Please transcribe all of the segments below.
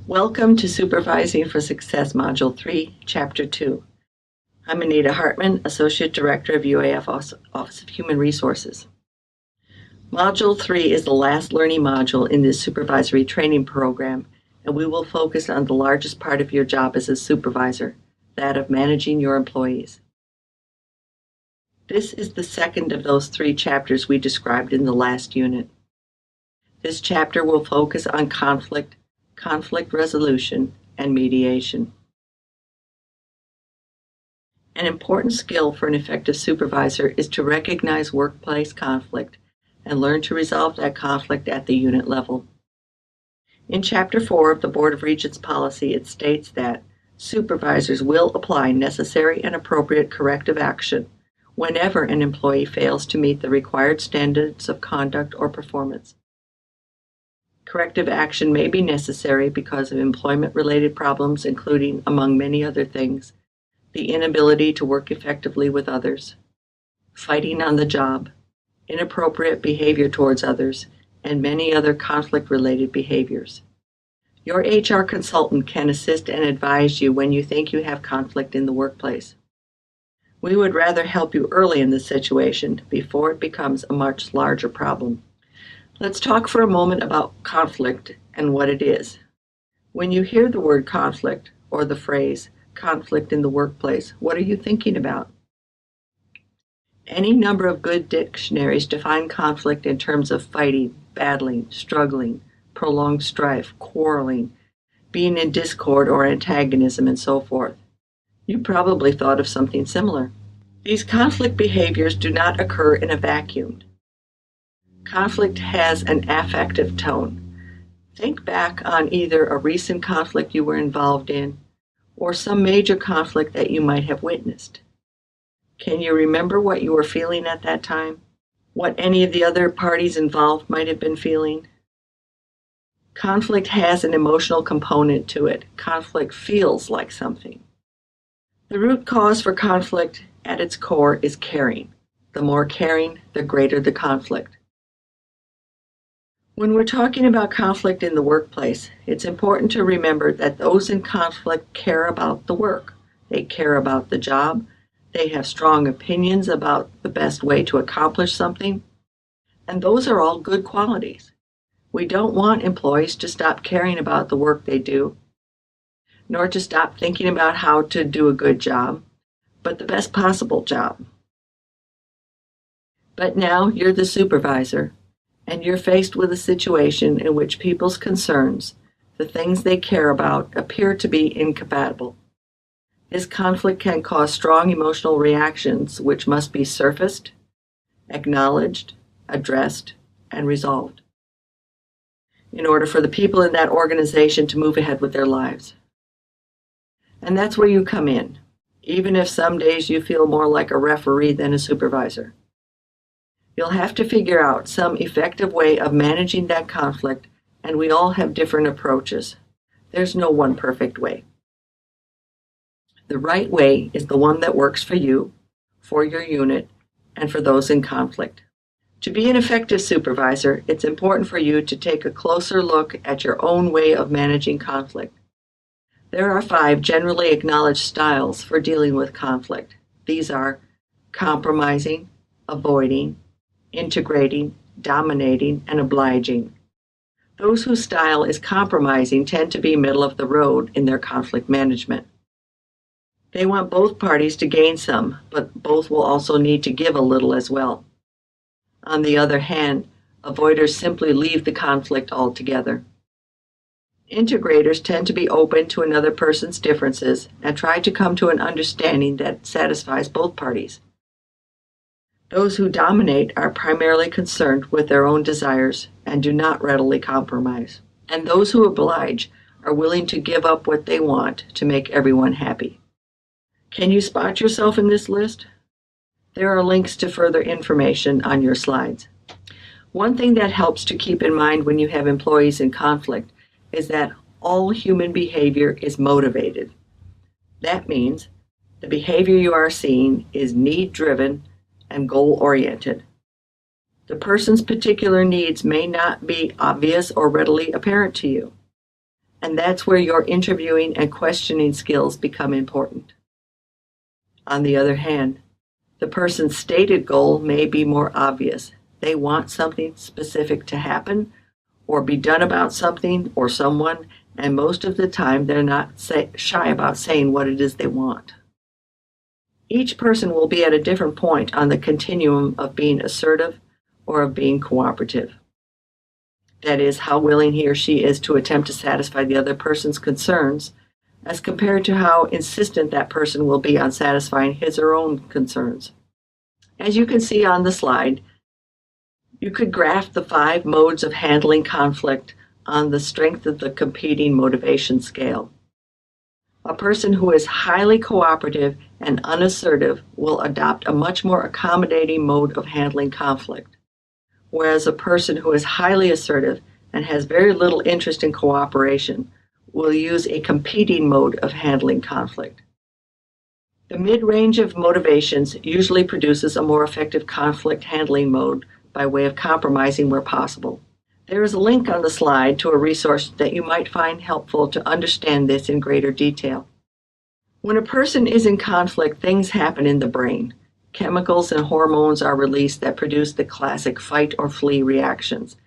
Welcome to Supervising for Success Module 3, Chapter 2. I'm Anita Hartman, Associate Director of UAF Office of Human Resources. Module 3 is the last learning module in this supervisory training program, and we will focus on the largest part of your job as a supervisor, that of managing your employees. This is the second of those 3 chapters we described in the last unit. This chapter will focus on conflict resolution, and mediation. An important skill for an effective supervisor is to recognize workplace conflict and learn to resolve that conflict at the unit level. In Chapter 4 of the Board of Regents policy, it states that supervisors will apply necessary and appropriate corrective action whenever an employee fails to meet the required standards of conduct or performance. Corrective action may be necessary because of employment-related problems, including, among many other things, the inability to work effectively with others, fighting on the job, inappropriate behavior towards others, and many other conflict-related behaviors. Your HR consultant can assist and advise you when you think you have conflict in the workplace. We would rather help you early in the situation before it becomes a much larger problem. Let's talk for a moment about conflict and what it is. When you hear the word conflict or the phrase conflict in the workplace, what are you thinking about? Any number of good dictionaries define conflict in terms of fighting, battling, struggling, prolonged strife, quarreling, being in discord or antagonism, and so forth. You probably thought of something similar. These conflict behaviors do not occur in a vacuum. Conflict has an affective tone. Think back on either a recent conflict you were involved in or some major conflict that you might have witnessed. Can you remember what you were feeling at that time? What any of the other parties involved might have been feeling? Conflict has an emotional component to it. Conflict feels like something. The root cause for conflict at its core is caring. The more caring, the greater the conflict. When we're talking about conflict in the workplace, it's important to remember that those in conflict care about the work. They care about the job. They have strong opinions about the best way to accomplish something. And those are all good qualities. We don't want employees to stop caring about the work they do, nor to stop thinking about how to do a good job, but the best possible job. But now you're the supervisor, and you're faced with a situation in which people's concerns, the things they care about, appear to be incompatible. This conflict can cause strong emotional reactions which must be surfaced, acknowledged, addressed, and resolved in order for the people in that organization to move ahead with their lives. And that's where you come in, even if some days you feel more like a referee than a supervisor. You'll have to figure out some effective way of managing that conflict, and we all have different approaches. There's no one perfect way. The right way is the one that works for you, for your unit, and for those in conflict. To be an effective supervisor, it's important for you to take a closer look at your own way of managing conflict. There are 5 generally acknowledged styles for dealing with conflict. These are compromising, avoiding, integrating, dominating, and obliging. Those whose style is compromising tend to be middle of the road in their conflict management. They want both parties to gain some, but both will also need to give a little as well. On the other hand, avoiders simply leave the conflict altogether. Integrators tend to be open to another person's differences and try to come to an understanding that satisfies both parties. Those who dominate are primarily concerned with their own desires and do not readily compromise. And those who oblige are willing to give up what they want to make everyone happy. Can you spot yourself in this list? There are links to further information on your slides. One thing that helps to keep in mind when you have employees in conflict is that all human behavior is motivated. That means the behavior you are seeing is need-driven and goal-oriented. The person's particular needs may not be obvious or readily apparent to you, and that's where your interviewing and questioning skills become important. On the other hand, the person's stated goal may be more obvious. They want something specific to happen or be done about something or someone, and most of the time they're not shy about saying what it is they want. Each person will be at a different point on the continuum of being assertive or of being cooperative. That is, how willing he or she is to attempt to satisfy the other person's concerns, as compared to how insistent that person will be on satisfying his or her own concerns. As you can see on the slide, you could graph the 5 modes of handling conflict on the strength of the competing motivation scale. A person who is highly cooperative and unassertive will adopt a much more accommodating mode of handling conflict, whereas a person who is highly assertive and has very little interest in cooperation will use a competing mode of handling conflict. The mid-range of motivations usually produces a more effective conflict handling mode by way of compromising where possible. There is a link on the slide to a resource that you might find helpful to understand this in greater detail. When a person is in conflict, things happen in the brain. Chemicals and hormones are released that produce the classic fight or flee reactions.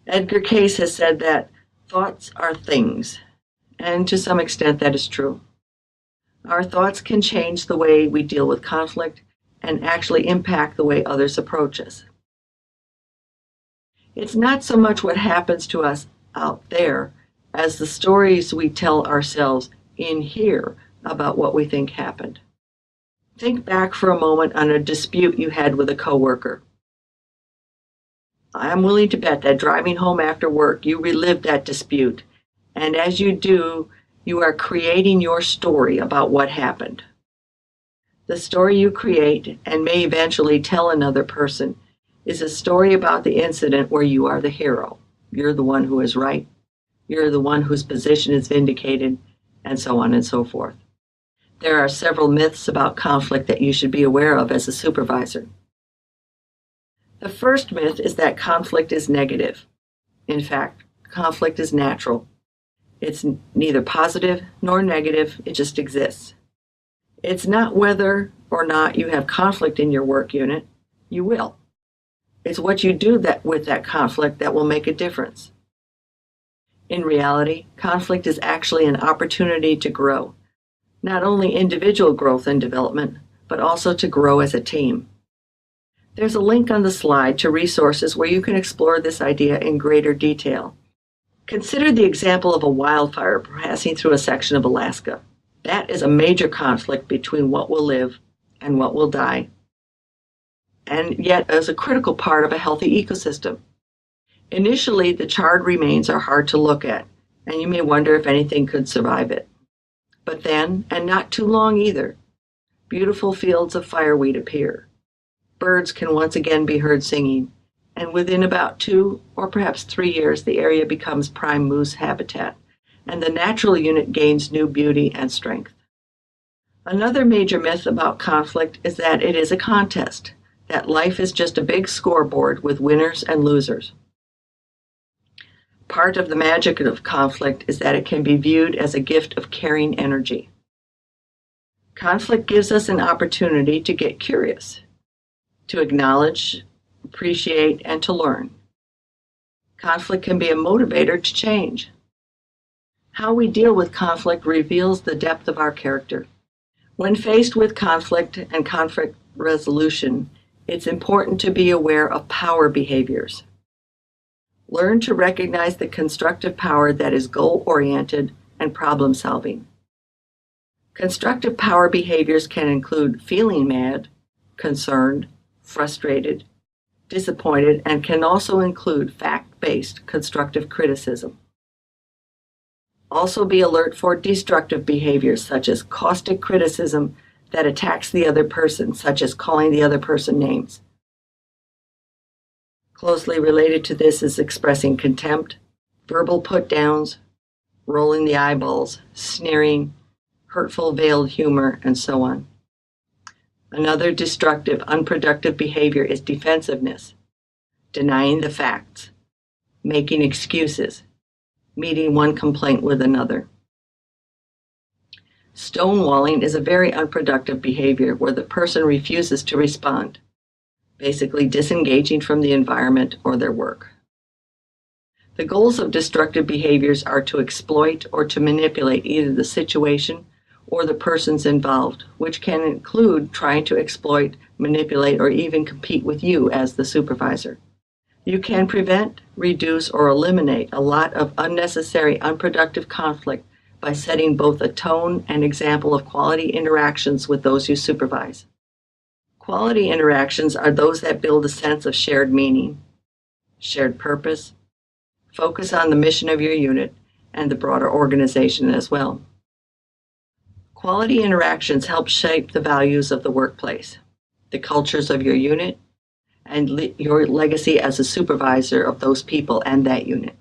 Edgar Cayce has said that thoughts are things, and to some extent that is true. Our thoughts can change the way we deal with conflict and actually impact the way others approach us. It's not so much what happens to us out there as the stories we tell ourselves in here about what we think happened. Think back for a moment on a dispute you had with a coworker. I am willing to bet that driving home after work, you relived that dispute, and as you do, you are creating your story about what happened. The story you create and may eventually tell another person is a story about the incident where you are the hero. You're the one who is right. You're the one whose position is vindicated, and so on and so forth. There are several myths about conflict that you should be aware of as a supervisor. The first myth is that conflict is negative. In fact, conflict is natural. It's neither positive nor negative, it just exists. It's not whether or not you have conflict in your work unit, you will. It's what you do with that conflict that will make a difference. In reality, conflict is actually an opportunity to grow, not only individual growth and development, but also to grow as a team. There's a link on the slide to resources where you can explore this idea in greater detail. Consider the example of a wildfire passing through a section of Alaska. That is a major conflict between what will live and what will die, and yet is a critical part of a healthy ecosystem. Initially, the charred remains are hard to look at, and you may wonder if anything could survive it. But then, and not too long either, beautiful fields of fireweed appear. Birds can once again be heard singing, and within about 2 or perhaps 3 years, the area becomes prime moose habitat, and the natural unit gains new beauty and strength. Another major myth about conflict is that it is a contest, that life is just a big scoreboard with winners and losers. Part of the magic of conflict is that it can be viewed as a gift of caring energy. Conflict gives us an opportunity to get curious, to acknowledge, appreciate, and to learn. Conflict can be a motivator to change. How we deal with conflict reveals the depth of our character. When faced with conflict and conflict resolution, it's important to be aware of power behaviors. Learn to recognize the constructive power that is goal-oriented and problem-solving. Constructive power behaviors can include feeling mad, concerned, frustrated, disappointed, and can also include fact-based constructive criticism. Also be alert for destructive behaviors such as caustic criticism that attacks the other person, such as calling the other person names. Closely related to this is expressing contempt, verbal put-downs, rolling the eyeballs, sneering, hurtful veiled humor, and so on. Another destructive, unproductive behavior is defensiveness, denying the facts, making excuses, meeting one complaint with another. Stonewalling is a very unproductive behavior where the person refuses to respond, basically disengaging from the environment or their work. The goals of destructive behaviors are to exploit or to manipulate either the situation or the persons involved, which can include trying to exploit, manipulate, or even compete with you as the supervisor. You can prevent, reduce, or eliminate a lot of unnecessary, unproductive conflict by setting both a tone and example of quality interactions with those you supervise. Quality interactions are those that build a sense of shared meaning, shared purpose, focus on the mission of your unit and the broader organization as well. Quality interactions help shape the values of the workplace, the cultures of your unit, and your legacy as a supervisor of those people and that unit.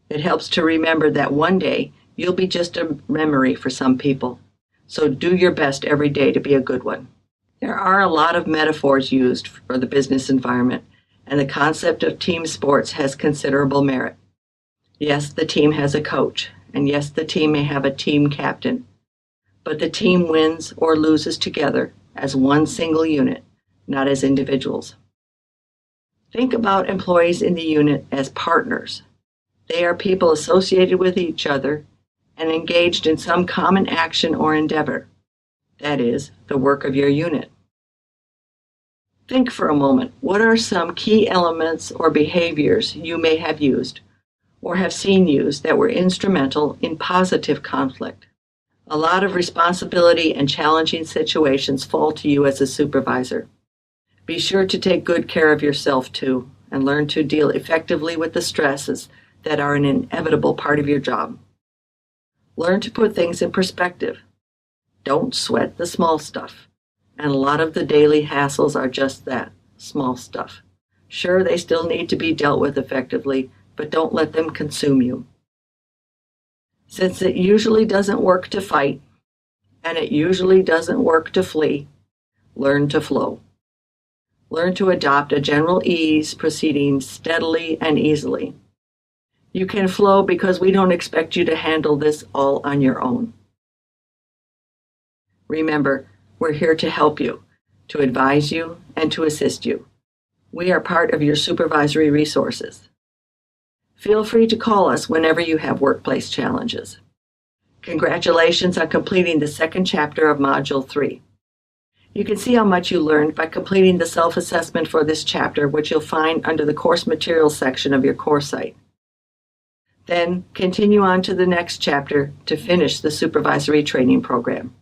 It helps to remember that one day you'll be just a memory for some people, so do your best every day to be a good one. There are a lot of metaphors used for the business environment, and the concept of team sports has considerable merit. Yes, the team has a coach, and yes, the team may have a team captain, but the team wins or loses together as one single unit, not as individuals. Think about employees in the unit as partners. They are people associated with each other and engaged in some common action or endeavor, that is, the work of your unit. Think for a moment, what are some key elements or behaviors you may have used or have seen used that were instrumental in positive conflict? A lot of responsibility and challenging situations fall to you as a supervisor. Be sure to take good care of yourself too, and learn to deal effectively with the stresses that are an inevitable part of your job. Learn to put things in perspective. Don't sweat the small stuff. And a lot of the daily hassles are just that, small stuff. Sure, they still need to be dealt with effectively, but don't let them consume you. Since it usually doesn't work to fight, and it usually doesn't work to flee, learn to flow. Learn to adopt a general ease, proceeding steadily and easily. You can flow because we don't expect you to handle this all on your own. Remember, we're here to help you, to advise you, and to assist you. We are part of your supervisory resources. Feel free to call us whenever you have workplace challenges. Congratulations on completing the second chapter of Module 3. You can see how much you learned by completing the self-assessment for this chapter, which you'll find under the course materials section of your course site. Then continue on to the next chapter to finish the supervisory training program.